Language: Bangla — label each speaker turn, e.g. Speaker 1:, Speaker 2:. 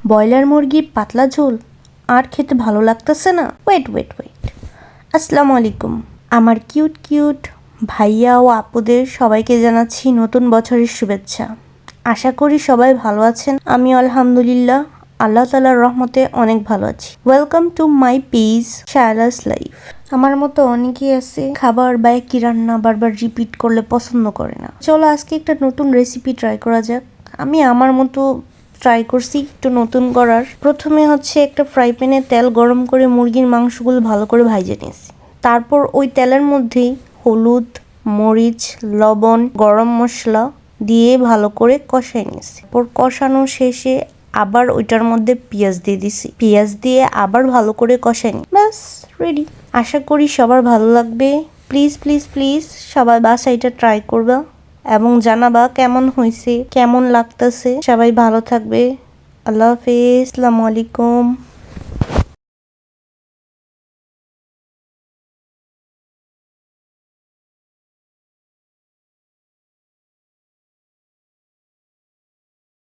Speaker 1: ব্রয়লার মুরগির পাতলা ঝোল আর খেতে ভালো লাগতেছে না। ওয়েট। আসসালামু আলাইকুম আমার কিউট কিউট ভাইয়া ও আপুদের সবাইকে জানাচ্ছি নতুন বছরের শুভেচ্ছা। আশা করি সবাই ভালো আছেন। আমি আলহামদুলিল্লাহ আল্লাহ তাআলার রহমতে অনেক ভালো আছি। Welcome to my page Shayla's life. আমার মতো অনেকেই আছে খাবার বা একই রান্না বারবার রিপিট করলে পছন্দ করে না। চলো আজকে একটা নতুন রেসিপি ট্রাই করা যাক। আমি আমার মতো ট্রাই করছি একটু নতুন করার। প্রথমে হচ্ছে একটা ফ্রাই প্যানে তেল গরম করে মুরগির মাংসগুলো ভালো করে ভাজে নিয়েছি। তারপর ওই তেলের মধ্যেই হলুদ, মরিচ, লবণ, গরম মশলা দিয়ে ভালো করে কষাই নিয়েছি। তারপর কষানো শেষে আবার ওইটার মধ্যে পেঁয়াজ দিয়ে দিছি। পেঁয়াজ দিয়ে আবার ভালো করে কষাই নি। ব্যাস রেডি। আশা করি সবার ভালো লাগবে। প্লিজ সবাই বাসায় এটা ট্রাই করবা এবং জানাবা কেমন হয়েছে, কেমন লাগতেছে। সবাই ভালো থাকবে। আল্লাহ হাফেজ। আসসালামু আলাইকুম।